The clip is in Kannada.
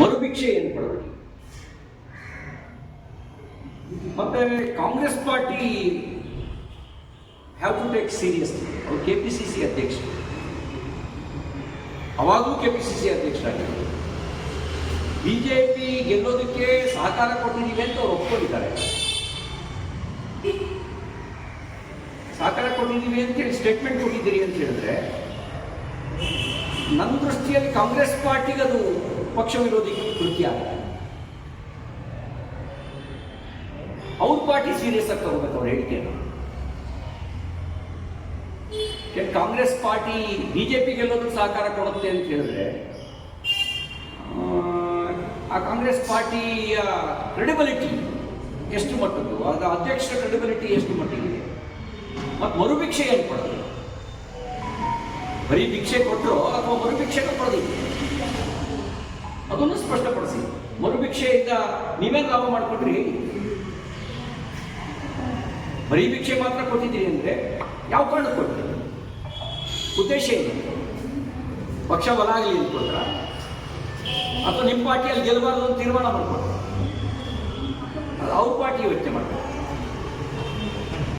ಮರುಭಿಕ್ಷೆ ಏನು ಕೊಡಬೇಕು? ಮತ್ತೆ Congress party have to take seriously. ಅವರು KPCC ಅಧ್ಯಕ್ಷರು, ಅವಾಗಲೂ KPCC ಅಧ್ಯಕ್ಷರಾಗಿದ್ದರು. BJP ಗೆಲ್ಲೋದಕ್ಕೆ ಸಹಕಾರ ಕೊಟ್ಟಿದ್ದೀವಿ ಅಂತ ಅವ್ರು ಒಪ್ಕೊಂಡಿದ್ದಾರೆ. ಸಹಕಾರ ಕೊಟ್ಟಿದ್ದೀವಿ ಅಂತೇಳಿ ಸ್ಟೇಟ್ಮೆಂಟ್ ಕೊಟ್ಟಿದ್ದೀರಿ ಅಂತ ಹೇಳಿದ್ರೆ, ನನ್ನ ದೃಷ್ಟಿಯಲ್ಲಿ ಕಾಂಗ್ರೆಸ್ ಪಾರ್ಟಿಗೆ ಅದು ಪಕ್ಷ ವಿರೋಧಿ ಕೃತ್ಯ ಆಗಿದೆ. ಅವ್ರ ಪಾರ್ಟಿ ಸೀರಿಯಸ್ ಆಗಿ ತಗೋಬೇಕು ಅವ್ರ ಹೇಳಿಕೆಯನ್ನು. ಕಾಂಗ್ರೆಸ್ ಪಾರ್ಟಿ BJP ಗೆಲ್ಲೋದಕ್ಕೆ ಸಹಕಾರ ಕೊಡುತ್ತೆ ಅಂತ ಹೇಳಿದ್ರೆ, ಆ ಕಾಂಗ್ರೆಸ್ ಪಾರ್ಟಿಯ ಕ್ರೆಡಿಬಿಲಿಟಿ ಎಷ್ಟು ಮಟ್ಟದ್ದು, ಅದರ ಅಧ್ಯಕ್ಷರ ಕ್ರೆಡಿಬಿಲಿಟಿ ಎಷ್ಟು ಮಟ್ಟಿಗಿದೆ, ಮತ್ತು ಮರುಭಿಕ್ಷೆ ಏನು ಕೊಡೋದು? ಬರೀ ಭಿಕ್ಷೆ ಕೊಟ್ಟರು ಅಥವಾ ಮರುಭಿಕ್ಷೆಗೆ ಕೊಡೋದಿಲ್ಲ, ಅದನ್ನು ಸ್ಪಷ್ಟಪಡಿಸಿ. ಮರುಭಿಕ್ಷೆಯಿಂದ ನೀವೇನು ಲಾಭ ಮಾಡಿಕೊಂಡ್ರಿ? ಬರೀ ಭಿಕ್ಷೆ ಮಾತ್ರ ಕೊಟ್ಟಿದ್ದೀರಿ ಅಂದರೆ ಯಾವ ಕಾರಣಕ್ಕೆ ಕೊಟ್ಟರು? ಉದ್ದೇಶ ಏನು? ಪಕ್ಷ ಬಲ ಆಗಲಿ ಅಂದ್ಕೊಂಡ್ರ, ಅಥವಾ ನಿಮ್ಮ ಪಾರ್ಟಿಯಲ್ಲಿ ಗೆಲ್ಲಬಾರ್ದು ಅಂತ ತೀರ್ಮಾನ ಮಾಡ್ಕೊಂಡ್ರು? ಅದು ಅವ್ರ ಪಾರ್ಟಿ ಯೋಚನೆ ಮಾಡ್ತಾರೆ.